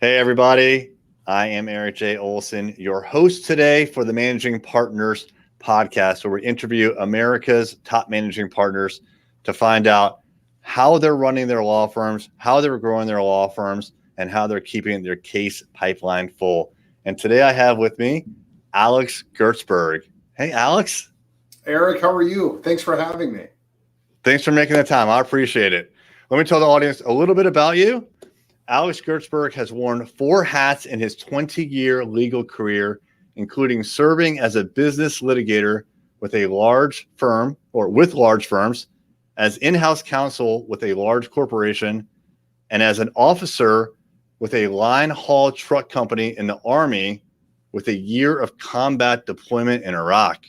Hey, everybody. I am Eric J. Olson, your host today for the Managing Partners podcast, where we interview America's top managing partners to find out how they're running their law firms, how they're growing their law firms, and how they're keeping their case pipeline full. And today I have with me Alex Gertsburg. Hey, Alex. Eric, how are you? Thanks for having me. Thanks for making the time. I appreciate it. Let me tell the audience a little bit about you. Alex Gertsburg has worn 4 hats in his 20-year legal career, including serving as a business litigator with a large firm or with large firms, as in-house counsel with a large corporation, and as an officer with a line haul truck company in the Army with a year of combat deployment in Iraq.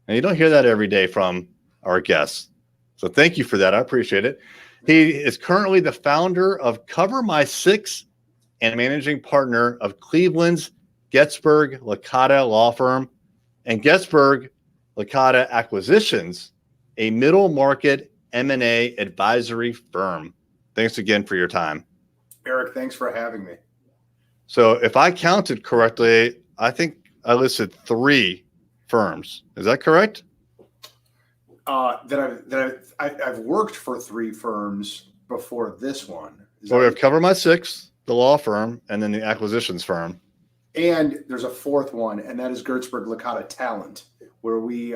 And you don't hear that every day from our guests. So thank you for that. I appreciate it. He is currently the founder of Cover My Six and managing partner of Cleveland's Gertsburg Licata law firm and Gertsburg Licata Acquisitions, a middle market M&A advisory firm. Thanks again for your time. Eric, thanks for having me. So if I counted correctly, I think I listed 3 firms. Is that correct? I've worked for 3 firms before this one. So we have Cover My Six, the law firm, and then the acquisitions firm. And there's a 4th one, and that is Gertsburg Licata Talent, where we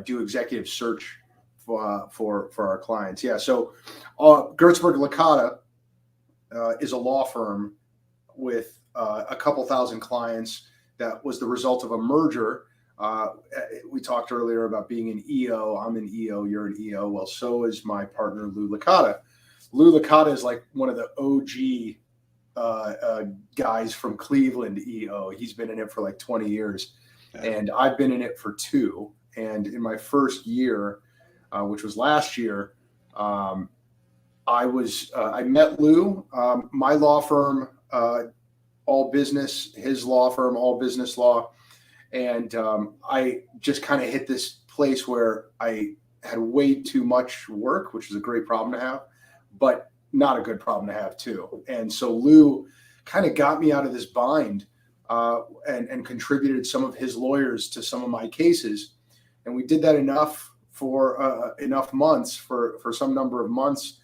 do executive search for our clients. Yeah, so Gertsburg Licata is a law firm with a couple thousand clients that was the result of a merger. We talked earlier about being an EO. I'm an EO. You're an EO. Well, so is my partner, Lou Licata. Lou Licata is like one of the OG guys from Cleveland EO. He's been in it for like 20 years. Yeah. And I've been in it for 2. And in my first year, which was last year, I met Lou. My law firm, all business, his law firm, all business law. And I just kind of hit this place where I had way too much work, which is a great problem to have, but not a good problem to have too. And so Lou kind of got me out of this bind and contributed some of his lawyers to some of my cases. And we did that enough for enough months, for some number of months,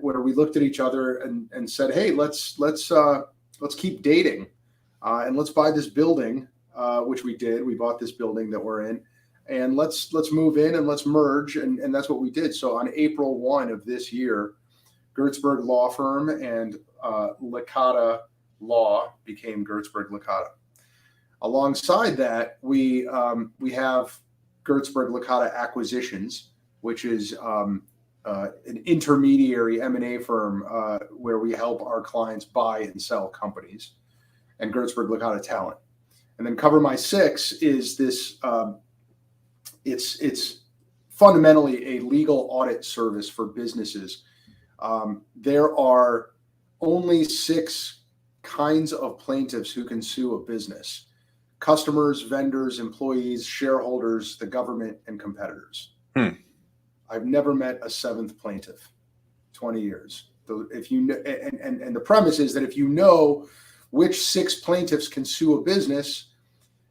where we looked at each other and said, hey, let's keep dating and let's buy this building. Which we did. We bought this building that we're in, and let's move in and let's merge, and that's what we did. So on April 1 of this year, Gertsburg Law Firm and Licata Law became Gertsburg Licata. Alongside that, we have Gertsburg Licata Acquisitions, which is an intermediary M&A firm where we help our clients buy and sell companies, and Gertsburg Licata Talent. And then Cover My Six is this, it's fundamentally a legal audit service for businesses. There are only 6 kinds of plaintiffs who can sue a business: customers, vendors, employees, shareholders, the government, and competitors. I've never met a 7th plaintiff, 20 years. So if you and the premise is that if you know which 6 plaintiffs can sue a business,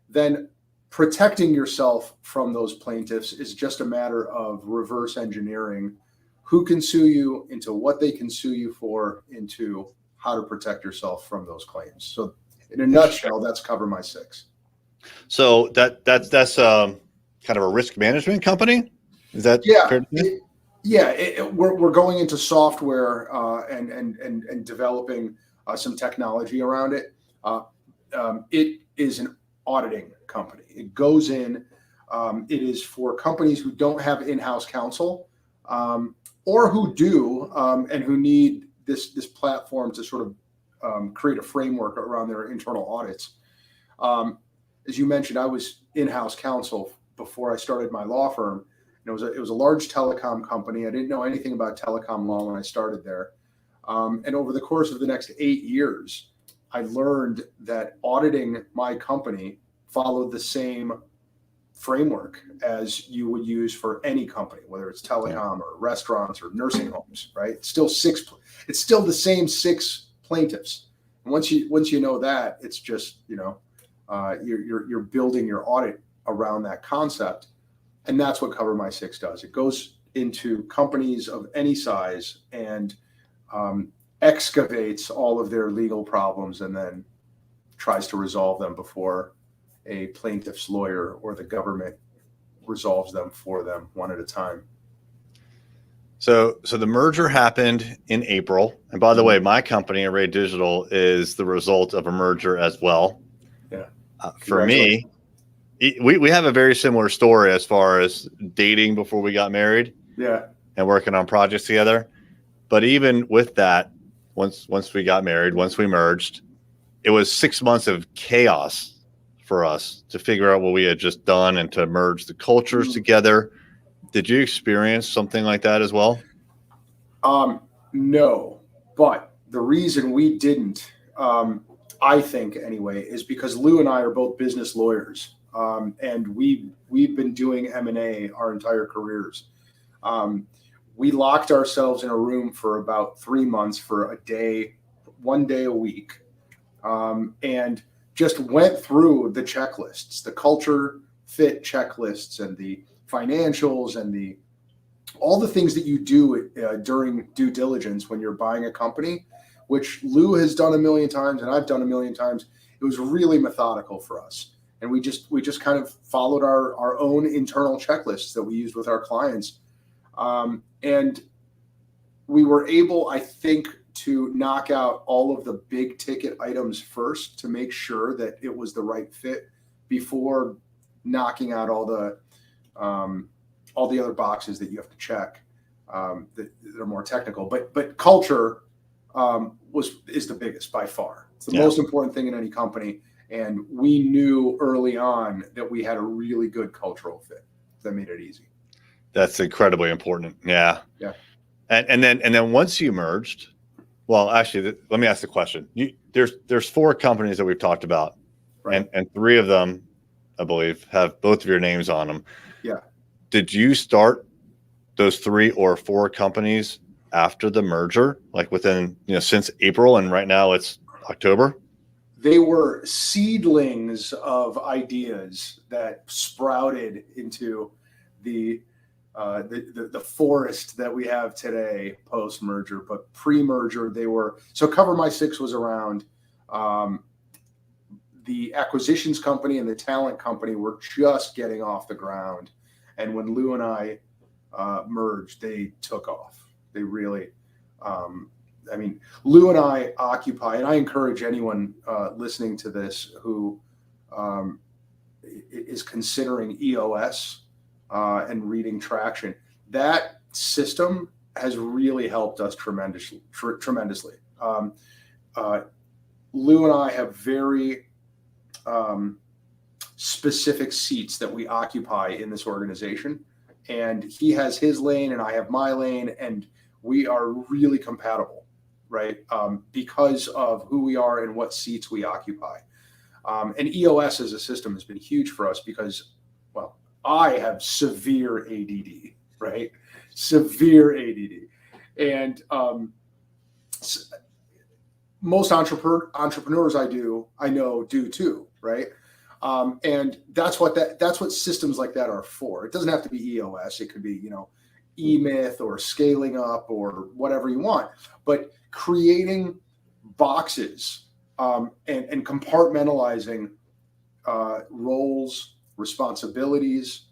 then protecting yourself from those plaintiffs is just a matter of reverse engineering who can sue you, into what they can sue you for, into how to protect yourself from those claims. So in a nutshell, that's Cover My Six. So that's kind of a risk management company? Is that fair? We're going into software and developing some technology around it. It is an auditing company. It goes in. It is for companies who don't have in-house counsel, or who do, and who need this platform to sort of create a framework around their internal audits. As you mentioned, I was in-house counsel before I started my law firm. And it was a large telecom company. I didn't know anything about telecom law when I started there. And over the course of the next 8 years, I learned that auditing my company followed the same framework as you would use for any company, whether it's telecom or restaurants or nursing homes, right? It's still the same 6 plaintiffs. And once you know that, it's just, you're building your audit around that concept. And that's what Cover My Six does. It goes into companies of any size and excavates all of their legal problems and then tries to resolve them before a plaintiff's lawyer or the government resolves them for them one at a time. So the merger happened in April. And by the way, my company, Array Digital, is the result of a merger as well. Yeah. For me, we have a very similar story as far as dating before we got married. Yeah. And working on projects together. But even with that, once we got married, once we merged, it was 6 months of chaos for us to figure out what we had just done and to merge the cultures together. Did you experience something like that as well? No, but the reason we didn't, I think anyway, is because Lou and I are both business lawyers, and we've been doing M&A our entire careers. We locked ourselves in a room for about 3 months for one day a week, and just went through the checklists, the culture fit checklists, and the financials, and all the things that you do during due diligence when you're buying a company, which Lou has done a million times and I've done a million times. It was really methodical for us, and we just kind of followed our own internal checklists that we used with our clients. And we were able, I think, to knock out all of the big ticket items first to make sure that it was the right fit before knocking out all the other boxes that you have to check that are more technical. But culture is the biggest by far. It's the most important thing in any company. And we knew early on that we had a really good cultural fit that made it easy. That's incredibly important. Yeah. Yeah. And then once you merged, well, actually, let me ask the question. There's 4 companies that we've talked about, right? And 3 of them, I believe, have both of your names on them. Yeah. Did you start those 3 or 4 companies after the merger, like within, since April, and right now it's October? They were seedlings of ideas that sprouted into the forest that we have today post-merger. But pre-merger, they were, so Cover My Six was around. The acquisitions company and the talent company were just getting off the ground. And when Lou and I merged, they took off. They really, Lou and I occupy, and I encourage anyone listening to this who is considering EOS and reading Traction. That system has really helped us tremendously. Lou and I have very specific seats that we occupy in this organization, and he has his lane and I have my lane, and we are really compatible, right? Because of who we are and what seats we occupy. And EOS as a system has been huge for us because, well, I have severe ADD, right? Severe ADD. And most entrepreneurs I know do too, right? And that's what systems like that are for. It doesn't have to be EOS. It could be, eMyth or scaling up or whatever you want. But creating boxes and compartmentalizing roles, responsibilities,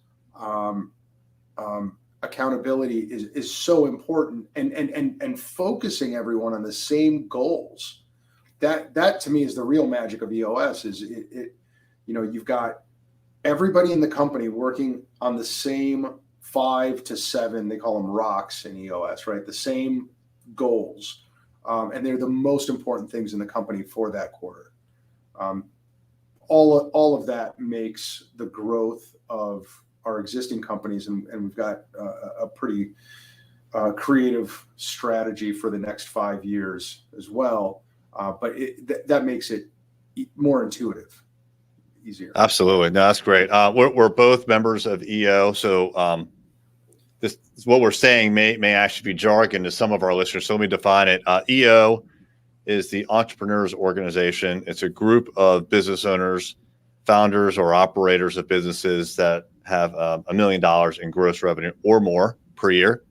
accountability is so important, and focusing everyone on the same goals. That to me is the real magic of EOS. Is it you've got everybody in the company working on the same 5 to 7, they call them rocks in EOS, right? The same goals. And they're the most important things in the company for that quarter. All of that makes the growth of our existing companies, and we've got a pretty creative strategy for the next 5 years as well. But that makes it more intuitive, easier. Absolutely. No, that's great. We're both members of EO, so this what we're saying may actually be jargon to some of our listeners. So let me define it. EO is the Entrepreneurs Organization. It's a group of business owners, founders, or operators of businesses that have $1 million in gross revenue or more per year.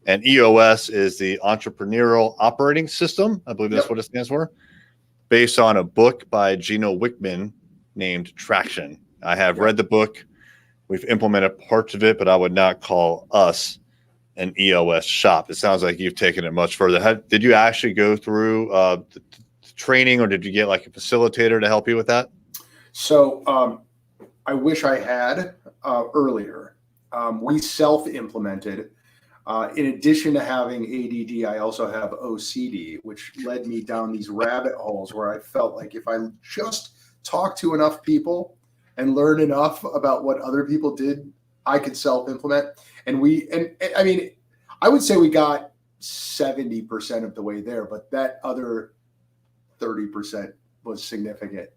And EOS is the Entrepreneurial Operating System. I believe that's what it stands for, based on a book by Gino Wickman named Traction. I have read the book. We've implemented parts of it, but I would not call us an EOS shop. It sounds like you've taken it much further. Did you actually go through the training, or did you get like a facilitator to help you with that? So I wish I had earlier. We self-implemented. In addition to having ADD, I also have OCD, which led me down these rabbit holes where I felt like if I just talked to enough people and learn enough about what other people did, I could self-implement. And I mean, I would say we got 70% of the way there, but that other 30% was significant.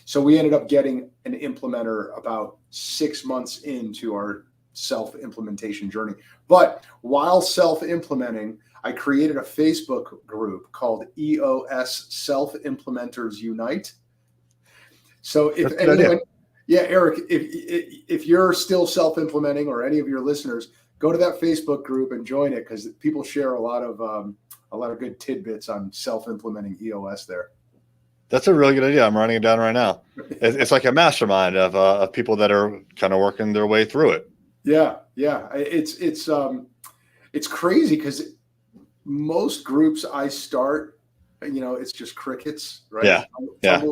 So we ended up getting an implementer about 6 months into our self-implementation journey. But while self-implementing, I created a Facebook group called EOS Self-Implementers Unite. So if anyone, Eric, if you're still self-implementing, or any of your listeners, go to that Facebook group and join it, because people share a lot of good tidbits on self-implementing EOS there. That's a really good idea. I'm writing it down right now. It's like a mastermind of people that are kind of working their way through it. Yeah. It's crazy because most groups I start, it's just crickets, right? Yeah.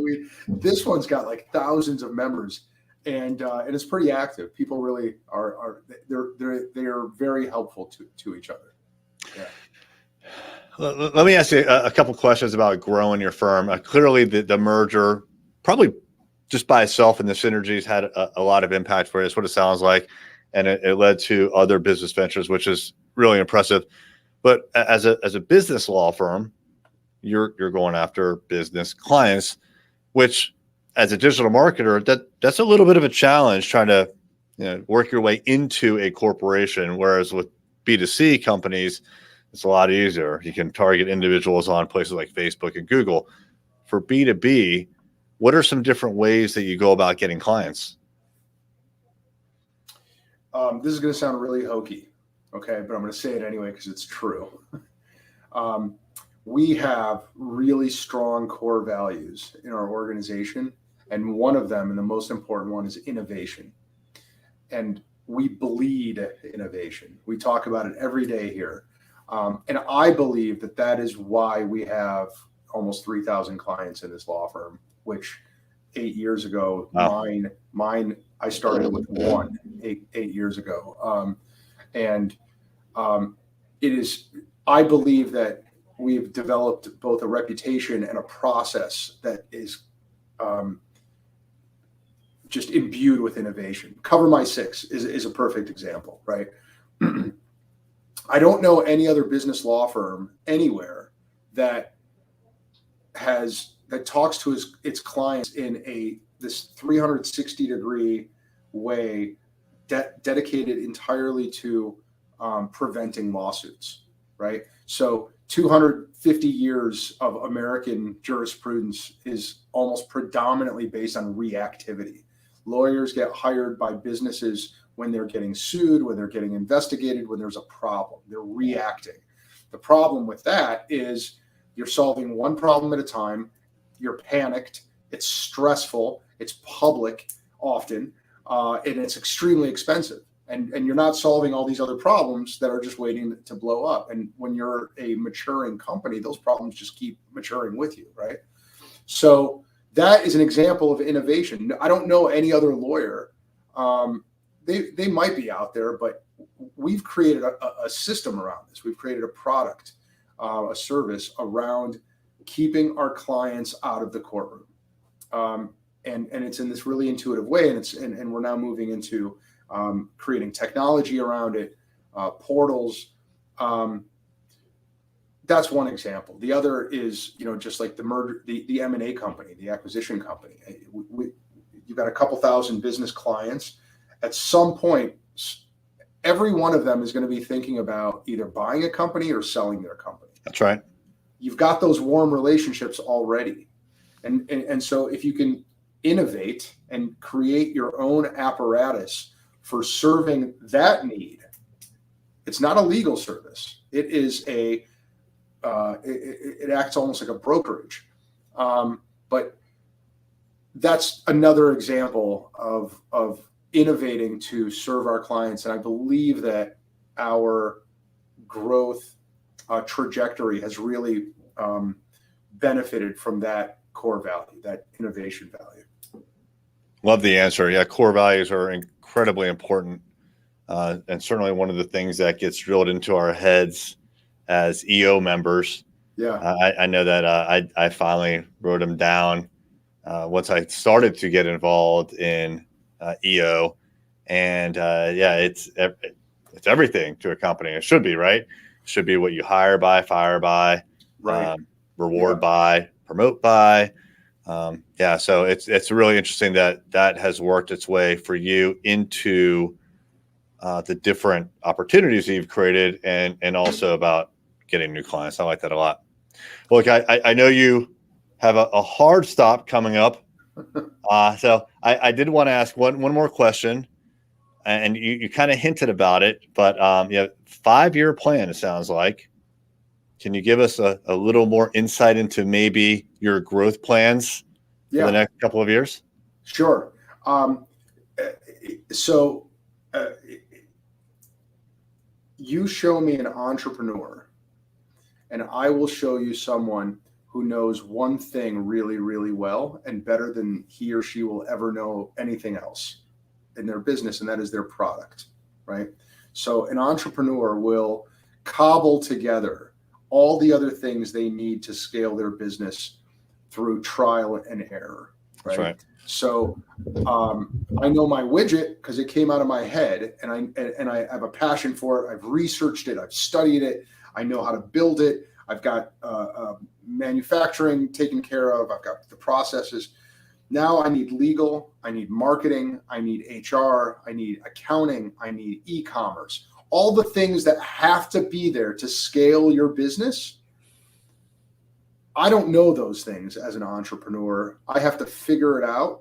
This one's got like thousands of members, and it's pretty active. People really they're very helpful to each other. Yeah. Let me ask you a couple questions about growing your firm. Clearly, the merger, probably just by itself and the synergies, had a lot of impact for you. That's what it sounds like. And it led to other business ventures, which is really impressive. But as a business law firm, you're going after business clients, which, as a digital marketer, that's a little bit of a challenge, trying to work your way into a corporation. Whereas with B2C companies, it's a lot easier. You can target individuals on places like Facebook and Google. For B2B, what are some different ways that you go about getting clients? This is going to sound really hokey, okay, but I'm going to say it anyway because it's true. We have really strong core values in our organization, and one of them, and the most important one, is innovation. And we bleed innovation. We talk about it every day here. And I believe that is why we have almost 3,000 clients in this law firm, which 8 years ago, mine, I started with one eight years ago. I believe that we've developed both a reputation and a process that is just imbued with innovation. Cover My Six is a perfect example, right? I don't know any other business law firm anywhere that talks to its clients in this 360-degree way, dedicated entirely to preventing lawsuits, right? So 250 years of American jurisprudence is almost predominantly based on reactivity. Lawyers get hired by businesses when they're getting sued, when they're getting investigated, when there's a problem. They're reacting. The problem with that is you're solving one problem at a time. You're panicked. It's stressful. It's public often, and it's extremely expensive. And you're not solving all these other problems that are just waiting to blow up. And when you're a maturing company, those problems just keep maturing with you, right? So that is an example of innovation. I don't know any other lawyer. They might be out there, but we've created a system around this. We've created a product, a service around keeping our clients out of the courtroom. And it's in this really intuitive way. And we're now moving into creating technology around it, portals. That's one example. The other is, just like the merger, the M&A company, the acquisition company. You've got a couple thousand business clients. At some point, every one of them is going to be thinking about either buying a company or selling their company. That's right. you've got those warm relationships already. And so if you can innovate and create your own apparatus for serving that need, it's not a legal service. It is it acts almost like a brokerage. But that's another example of innovating to serve our clients. And I believe that our growth trajectory has really benefited from that core value, that innovation value. Love the answer. Yeah, core values are incredibly important, and certainly one of the things that gets drilled into our heads as EO members. Yeah, I know that I finally wrote them down once I started to get involved in EO, and it's everything to a company. It should be, right. It should be what you hire by, fire by, right. Reward by, promote by. So it's really interesting that has worked its way for you into the different opportunities that you've created, and also about getting new clients. I like that a lot. Well, look, I know you have a hard stop coming up. So I did want to ask one more question, and you kind of hinted about it, but 5-year plan, it sounds like. Can you give us a little more insight into maybe your growth plans for the next couple of years? Sure. You show me an entrepreneur, and I will show you someone who knows one thing really, really well, and better than he or she will ever know anything else in their business, and that is their product, right? So an entrepreneur will cobble together all the other things they need to scale their business through trial and error, right? That's right. So I know my widget because it came out of my head, and I have a passion for it. I've researched it. I've studied it. I know how to build it. I've got manufacturing taken care of. I've got the processes. Now I need legal. I need marketing. I need HR. I need accounting. I need e-commerce. All the things that have to be there to scale your business. I don't know those things as an entrepreneur. I have to figure it out.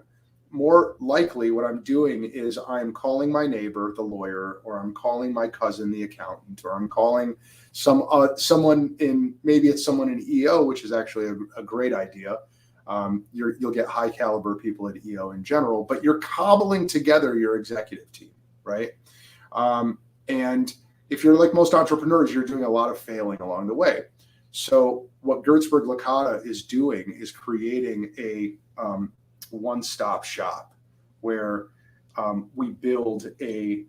More likely what I'm doing is I'm calling my neighbor, the lawyer, or I'm calling my cousin, the accountant, or I'm calling someone in EO, which is actually a great idea. You'll get high caliber people at EO in general, but you're cobbling together your executive team, right? And if you're like most entrepreneurs, you're doing a lot of failing along the way. So what Gertsburg Licata is doing is creating a one-stop shop where we build a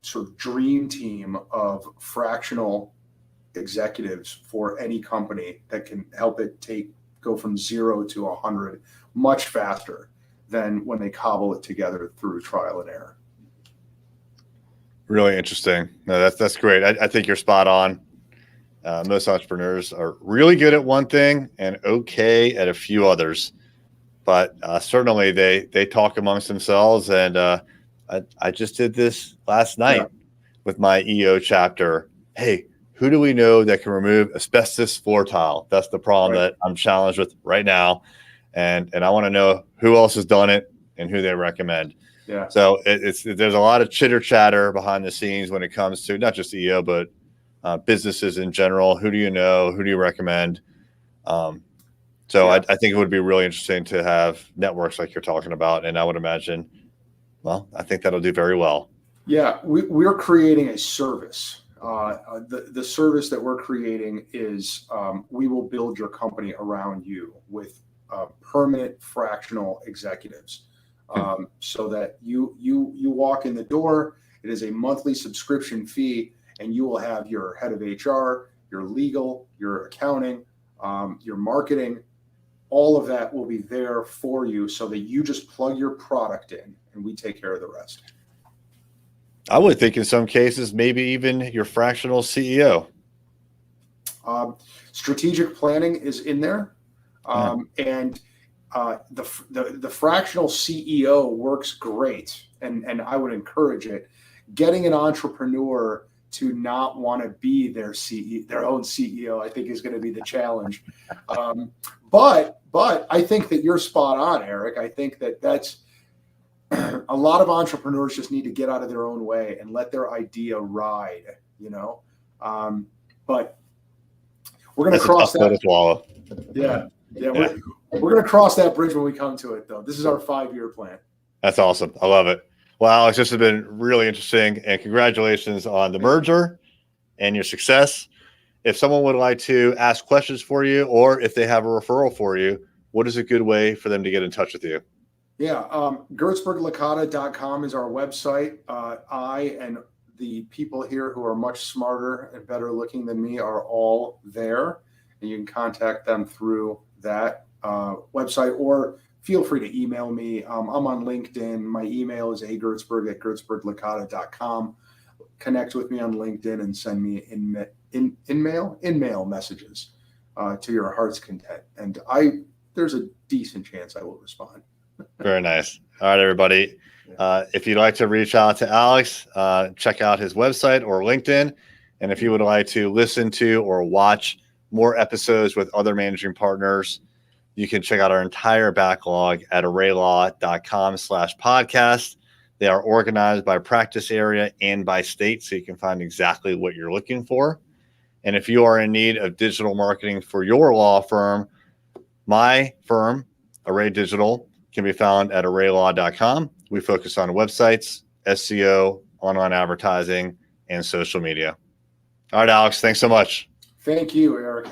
sort of dream team of fractional executives for any company that can help it go from 0 to 100 much faster than when they cobble it together through trial and error. Really interesting. No, that's great. I think you're spot on. Most entrepreneurs are really good at one thing and okay at a few others, but certainly they talk amongst themselves. And I just did this last night with my EO chapter. Hey, who do we know that can remove asbestos floor tile? That's the problem that I'm challenged with right now, and I want to know who else has done it and who they recommend. Yeah. So there's a lot of chitter chatter behind the scenes when it comes to not just EO, but businesses in general. Who do you know? Who do you recommend? I think it would be really interesting to have networks like you're talking about. And I would imagine, I think that'll do very well. Yeah, we're creating a service. The service that we're creating is we will build your company around you with permanent fractional executives. So that you walk in the door, it is a monthly subscription fee, and you will have your head of HR, your legal, your accounting, your marketing, all of that will be there for you so that you just plug your product in and we take care of the rest. I would think in some cases, maybe even your fractional CEO. Strategic planning is in there. And the fractional CEO works great, and I would encourage it. Getting an entrepreneur to not want to be their own CEO, I think is going to be the challenge. But I think that you're spot on, Eric. I think that that's a lot of entrepreneurs just need to get out of their own way and let their idea ride, but we're going to cross that. Yeah. We're going to cross that bridge when we come to it, though. This is our 5-year plan. That's awesome. I love it. Well, Alex, this has been really interesting, and congratulations on the merger and your success. If someone would like to ask questions for you, or if they have a referral for you, what is a good way for them to get in touch with you? Yeah. Gertsburglicata.com is our website. I and the people here who are much smarter and better looking than me are all there, and you can contact them through that website, or feel free to email me. I'm on LinkedIn. My email is agertsburg@gertsburglicata.com. Connect with me on LinkedIn and send me in-mail messages to your heart's content. And there's a decent chance I will respond. Very nice. All right, everybody. If you'd like to reach out to Alex, check out his website or LinkedIn. And if you would like to listen to or watch more episodes with other managing partners, you can check out our entire backlog at arraylaw.com/podcast. They are organized by practice area and by state, so you can find exactly what you're looking for. And if you are in need of digital marketing for your law firm, my firm, Array Digital, can be found at arraylaw.com. We focus on websites, SEO, online advertising, and social media. All right, Alex, thanks so much. Thank you, Eric.